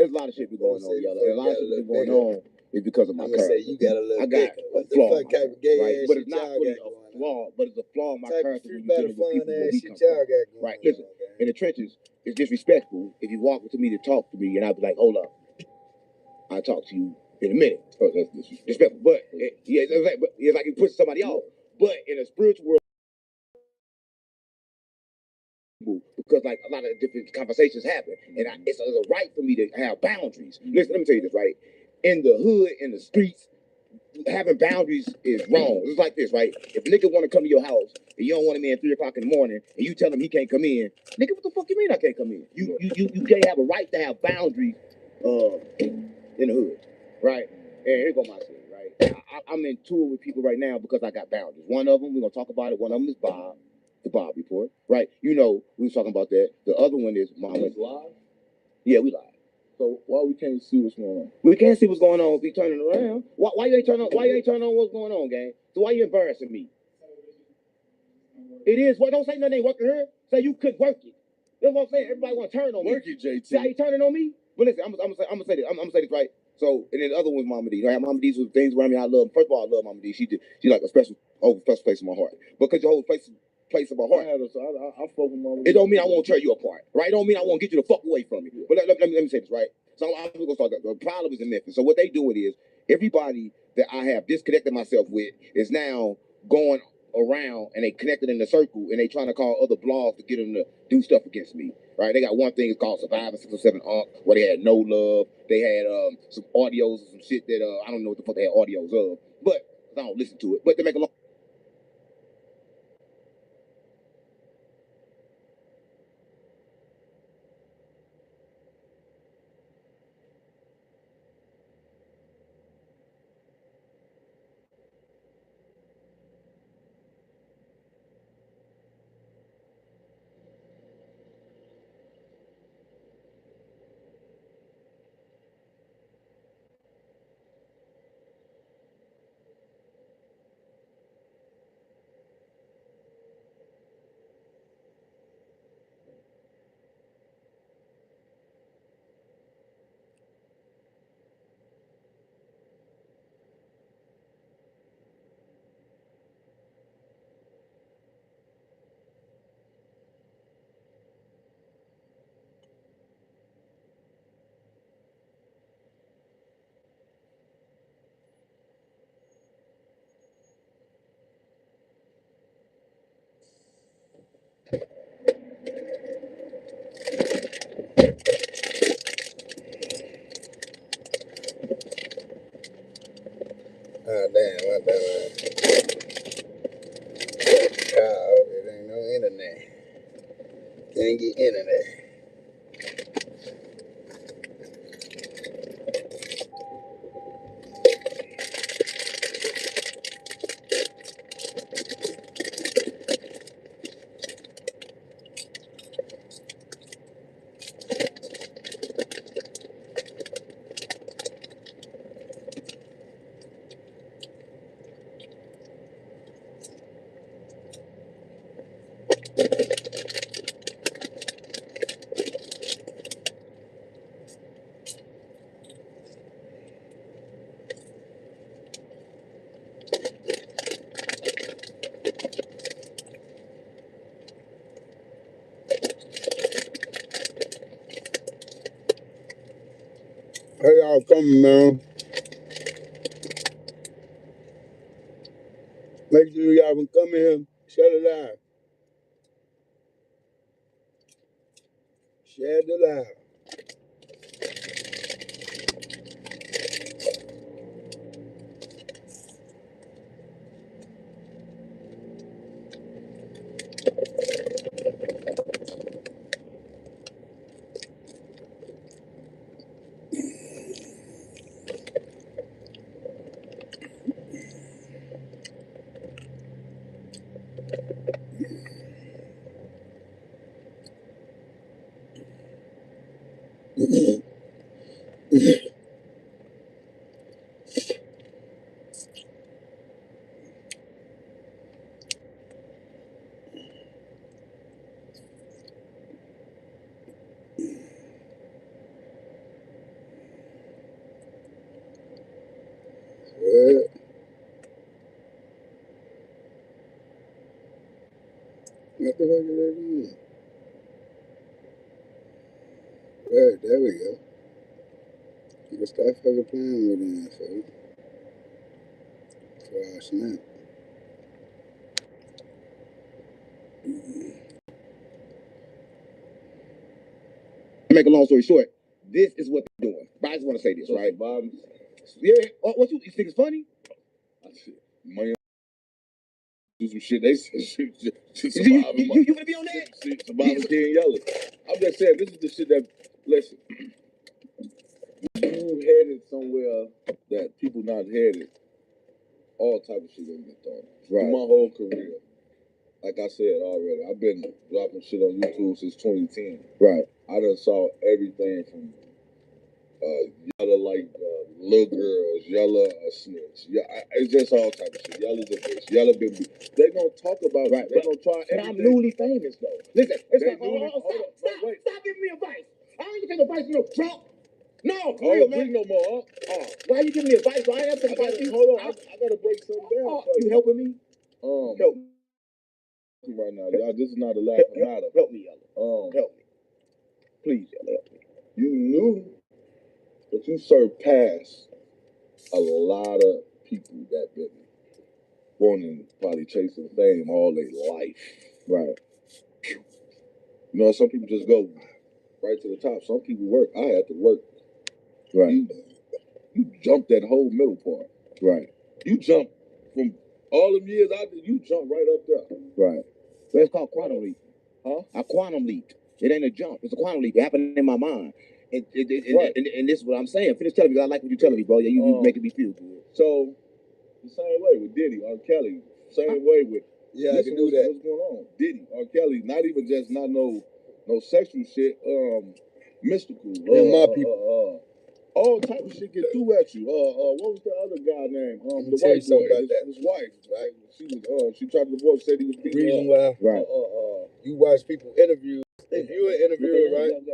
there's a lot of shit be going on, y'all. A lot of shit be going on is because of my character. You got a little I got a flaw, right? But it's not really a flaw, but it's a flaw in my character when you're dealing with people where we come from. Right? Listen, in the trenches, it's disrespectful if you walk up to me to talk to me and I'll be like, hold up, I'll talk to you in a minute. Oh, that's disrespectful. But it's like you push somebody off. But in a spiritual world, because like a lot of different conversations happen, and it's a right for me to have boundaries. Listen, let me tell you this, right? In the hood, in the streets, having boundaries is wrong. It's like this, right? If a nigga want to come to your house and you don't want him in at 3 o'clock in the morning, and you tell him he can't come in, nigga, what the fuck you mean I can't come in? You can't have a right to have boundaries in the hood, right? And here go my shit, right? I'm in tour with people right now because I got boundaries. One of them, we're gonna talk about it. One of them is Bob, the Bob Report, right? You know, we was talking about that. The other one is Mama. Live? Yeah, we live. So why we can't see what's going on? We can't see what's going on if we turning around. Why you ain't turning on? Why you ain't turning on what's going on, gang? So why you embarrassing me? It is. Well, don't say nothing ain't working here. Say you could work it. That's what I'm saying. Everybody want to turn on me. Work it, JT. See how you turning on me? But listen, I'm gonna say this. I'm gonna say this right. So, and then the other one's Mama D. You know, Mama D's with things around me. I love. First of all, I love Mama D. She like a special place in my heart. Because your whole place in my heart. I fuck with Mama D. It don't mean I won't tear you apart, right? It don't mean I won't get you the fuck away from me. Yeah. But let me say this, right? So I'm gonna start. The problem is in Memphis. So what they doing is everybody that I have disconnected myself with is now going around and they connected in a circle and they trying to call other blogs to get them to do stuff against me. Right? They got one thing called Survivor 607 Unk where they had no love. They had some audios and some shit that I don't know what the fuck they had audios of, but I don't listen to it. But to make a long damn, my bad. It ain't no internet. Can't get internet. Hey, y'all coming, man. Make sure y'all can come in here, share the live. Share the live. What? What the fuck is that doing? There we go. You can start fucking playing with it, folks. Before I snap. Make a long story short, this is what they're doing. But I just want to say this, right? Bob, Yeah. What you think is funny? money do some shit. They said shit. You gonna be on that? Surviving King Yellow. I'm just saying, this is the shit that, listen, you headed somewhere that people not headed, all type of shit gonna get thrown. Right. My whole career, like I said already, I've been dropping shit on YouTube since 2010. Right. I done saw everything from Yella like little girls, Yella a snitch. Yeah, it's just all type of shit. Yella's a bitch. Yella been. They gonna talk about right. They gonna try. But I'm newly famous though. Listen, it's like, wait. Stop giving me advice. I don't even take advice from no Trump. No, for I real, don't man. drink no more. Why you giving me advice? I ain't taking advice. Hold on, I gotta break something down. You helping me? Help me right now, y'all. This is not a laugh matter. Help me, Yella. Help me, please, Yella. Help me. You knew, but you surpassed a lot of people that been wanting, probably chasing fame all their life. Right. You know, some people just go right to the top. Some people work. I had to work. Right. You jumped that whole middle part. Right. You jumped from all them years I did. You jumped right up there. Right. That's called quantum leap. Huh? A quantum leap. It ain't a jump. It's a quantum leap. It happened in my mind. And this is what I'm saying. Finish telling me. I like what you're telling me, bro. Yeah, you making me feel good. So the same way with Diddy, R. Kelly. Same way with I can do that. What's going on? Diddy, R. Kelly. Not even just not no sexual shit. Mystical. My people. All type of shit get through at you. What was the other guy name? The tell white you something boy. about that. His wife, right? She tried to divorce. Said he was beating Reason her. why Right. You watch people interview. If you're an interviewer, right? I'm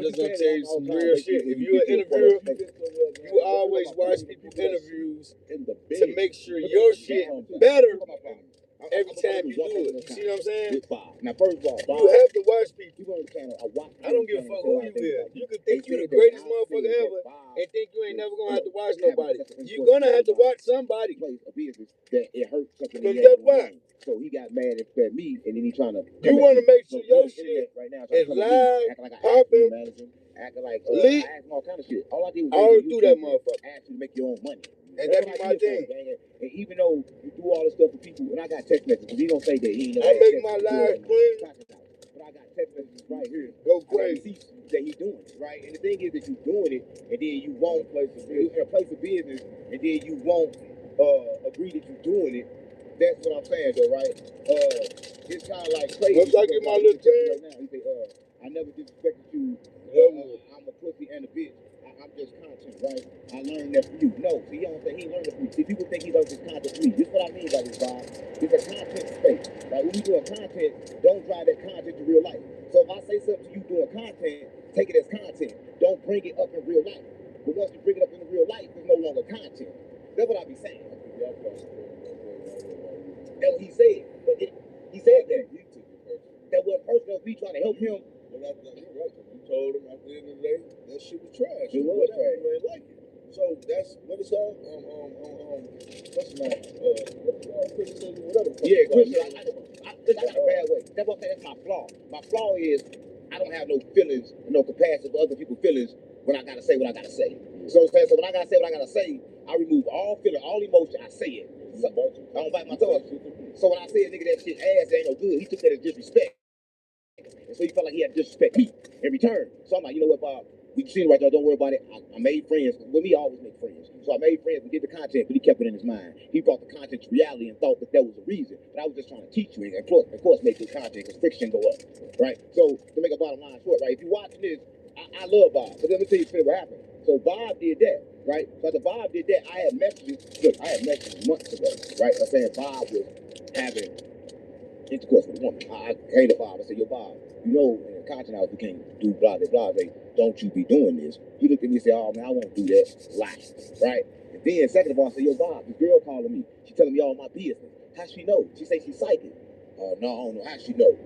just gonna tell you some real shit. If you're an interviewer, you always watch people interviews to make sure your shit better every time you do it. You see what I'm saying? Now, first of all, You have to watch people. I don't give a a fuck who you is. You could think you're the greatest motherfucker ever and think you ain't never gonna have to watch nobody. You're gonna have to watch somebody. That it hurts something. Because that's why. So he got mad at me, and then he trying to. You want to make sure your shit right now is live, popping, acting like lit, I asked him all kind of shit. All I did was all through that motherfucker. ask you to make your own money. And that be my thing. And even though you do all this stuff for people, and I got text messages, he don't say that he ain't. I make my life clean. But I got text messages right here. Go crazy. That he's doing it, right? And the thing is that you're doing it, and then you won't place a business, and then you won't agree that you're doing it. That's what I'm saying, though, right? It's kind of like crazy. Once I get my little thing, right now, he say, I never disrespected you. I'm a pussy and a bitch. I'm just content, right? I learned that from you. No, see, you don't think he learned it from you. See, people think he learned his content from me. This is what I mean by this, Bob. It's a content space. Like, when you doing content, don't drive that content to real life. So if I say something to you doing content, take it as content. Don't bring it up in real life. But once you bring it up in real life, it's no longer content. That's what I be saying. That's what he said. But he said that. That was personal. Me trying to help him. You're right. You told him at the end of the day that shit was trash. It was trash. You ain't like it. So that's what it's all. What's the name? Criticism, whatever. Yeah, criticism. I got a bad way. That's what I'm saying. That's my flaw. My flaw is I don't have no feelings, no capacity for other people's feelings when I gotta say what I gotta say. So when I gotta say what I gotta say, I remove all feeling, all emotion. I say it. So, I don't bite my tongue. So when I say a nigga that shit ass ain't no good, he took that as disrespect. And so he felt like he had to disrespect me in return. So I'm like, you know what, Bob? We seen it right there. Don't worry about it. I made friends. With me, I always make friends. So I made friends. We did the content, but he kept it in his mind. He brought the content to reality and thought that was the reason. But I was just trying to teach you. And of course, make good content because friction go up, right? So to make a bottom line short, right? If you're watching this, I love Bob. But let me tell you what happened. So Bob did that, right? So after Bob did that, I had messages. Look, I had messages months ago, right? I'm saying Bob was having intercourse with a woman. I came to Bob. I said, yo, Bob, you know, in the conscience house, we can't do blah, blah, blah. Don't you be doing this. He looked at me and said, oh, man, I won't do that. Lie. Right? And then, second of all, I said, yo, Bob, this girl calling me. She telling me all my business. How she know? She say she's psychic. No, I don't know how she know.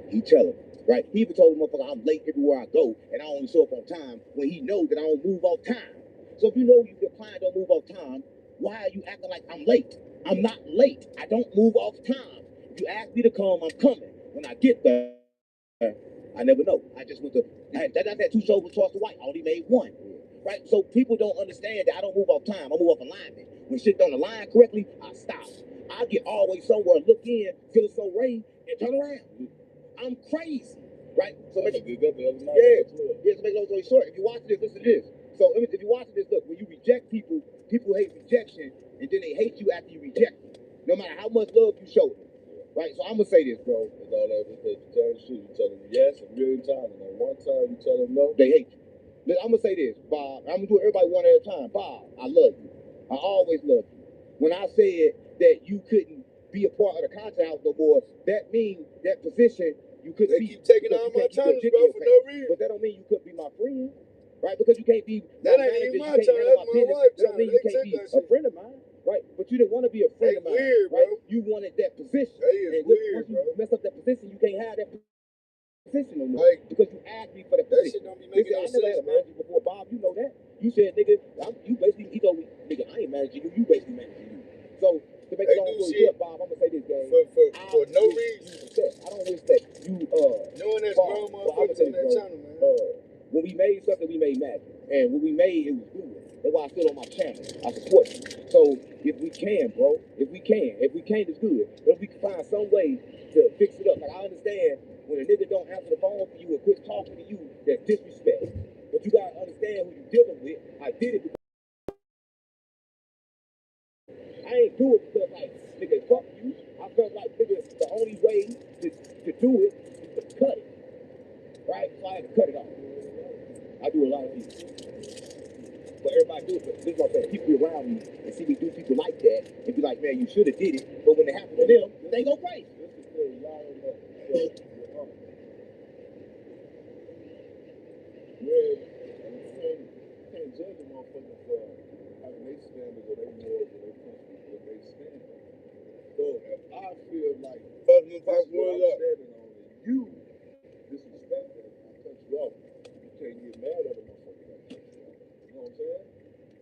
He tell her. Right? He even told the motherfucker I'm late everywhere I go, and I only show up on time when he knows that I don't move off time. So if you know your client don't move off time, why are you acting like I'm late? I'm not late. I don't move off time. If you ask me to come, I'm coming. When I get there, I never know. I just went to that 2 shows with Charles White. I only made 1. Right? So people don't understand that I don't move off time. I move off alignment. When shit don't align correctly, I stop. I get always somewhere, look in, feeling so raised, and turn around. I'm crazy. Right? So make it good. Yeah. So make it long story short. If you watch this, listen to this. So if you watch this, look, when you reject people, people hate rejection, and then they hate you after you reject them. No matter how much love you show them. Right? So I'm gonna say this, bro. It's all that because you tell them shit, you tell them yes a million times, and then one time you tell them no, they hate you. Look, I'm gonna say this, Bob. I'm gonna do everybody one at a time. Bob, I love you. I always love you. When I said that you couldn't be a part of the content house no more, that means that position you couldn't They be. keep taking all my channels, bro, for no reason. But that don't mean you couldn't be my friend, right? Because you can't be. That ain't even my channel. That's my wife's channel. That don't mean you can't be a friend of mine, right? But you didn't want to be a friend of mine, weird, right? bro. You wanted that position. That is and weird, once bro. you mess up that position, you can't have that position no more Like, because you asked me for the that position. shit don't be making no I never sense, had a bro. manager before, Bob. You know that. You said, nigga, you basically. He told me, nigga, I ain't managing you. You basically managing you. So to make it They long do story shit short, Bob, I'm gonna say this, gang. for no reason. I don't respect you. Knowing there's Bob, grown well, motherfuckers on that bro, channel, man. when we made something, we made magic, and when we made it was good. That's why I still on my channel. I support you. So if we can, bro, if we can, it's good. But if we can find some way to fix it up, like I understand when a nigga don't answer the phone for you or quit talking to you, that's disrespect. But you gotta understand who you're dealing with. I did it because I ain't do it because like nigga fuck you. I felt like nigga the only way to do it is to cut it. Right? So I had to cut it off. I do a lot of people. But everybody do it. But this is what I'm saying. People around me and see me do people like that and be like, man, you should have did it. But when it happened to them, they go crazy. can't judge a motherfucker for having their standards or their morals or their principles or their standards. So if I feel like Fuck them that's pop what one I'm up. standing on, and you disrespect it, I cut you off. You can't get mad at a motherfucker that cuts you off. You know what I'm saying?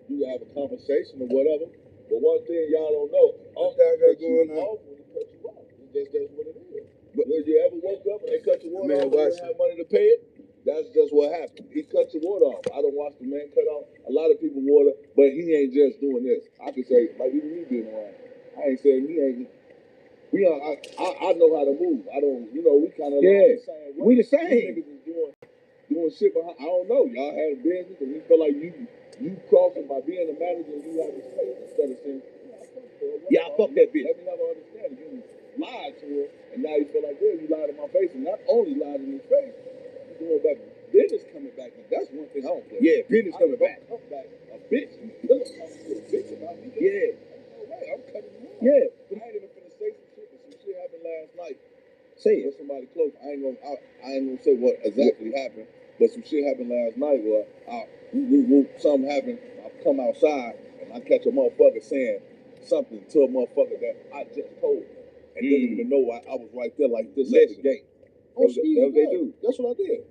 You can have a conversation or whatever, but one thing y'all don't know, What y'all got going on? off when he cut you off. That's what it is. But when you ever woke up and they cut your water Man, off and you watch didn't have money to pay it, that's just what happened. He cut your water off. I don't watch the man cut off a lot of people water, but he ain't just doing this. I can say, like even me being around, I ain't saying he ain't. We are. I know how to move. I don't. You know, we kind of Yeah. the same way. We the You same. niggas is doing shit behind. I don't know. Y'all had a business and you feel like you crossing by being a manager and you have to say instead of saying, Yeah, I fuck that bitch. Let me never understand it. You lied to her and now you feel like, yeah, you lied in my face, and not only lied in his face, you doing back. Business coming back. That's one thing I don't play. Yeah, business coming back. Come back. A bitch. You still talking to a bitch about me. Yeah. No way. I'm cutting you off. Yeah. I ain't even finna say some shit, but some shit happened last night. Say it. With somebody close. I ain't gonna say what exactly happened, but some shit happened last night where something happened. I come outside and I catch a motherfucker saying something to a motherfucker that I just told him and didn't even know I was right there like this at the gate. That's what they do. That's what I did.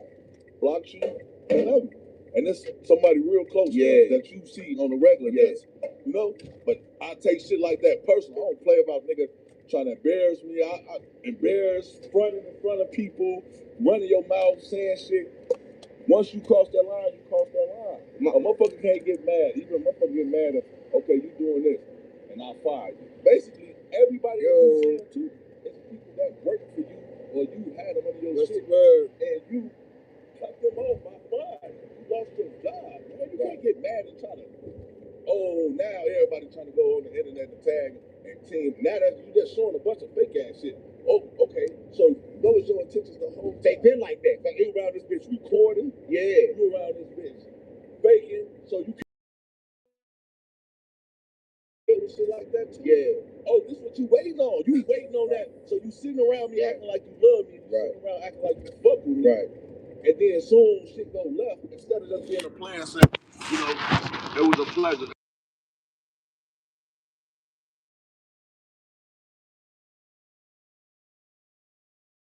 Blocked you and love you. And it's somebody real close that you see on a regular basis. You know? But I take shit like that personal. I don't play about nigga trying to embarrass me. I embarrass fronting in front of people, running your mouth, saying shit. Once you cross that line, you cross that line. A motherfucker can't get mad. Even a motherfucker get mad if, okay, you doing this, and I fire you. Basically, everybody that you saying to is people that work for you, or you had them under your shit, and you cut them off by fire. You lost your job, man. You can't get mad and try to, now everybody trying to go on the internet and tag and team. Now that you just showing a bunch of fake ass shit. Oh, okay. So what was your intentions the whole time? They been like that. Like you around this bitch recording. Yeah. You around this bitch faking. So you can do shit like like that too. Yeah. Oh, this what you waiting on. You waiting on that. So you sitting around me acting like you love me. You sitting around acting like you fuck with me. Right. And then soon shit go left. Instead of just being a plan, saying, you know, it was a pleasure.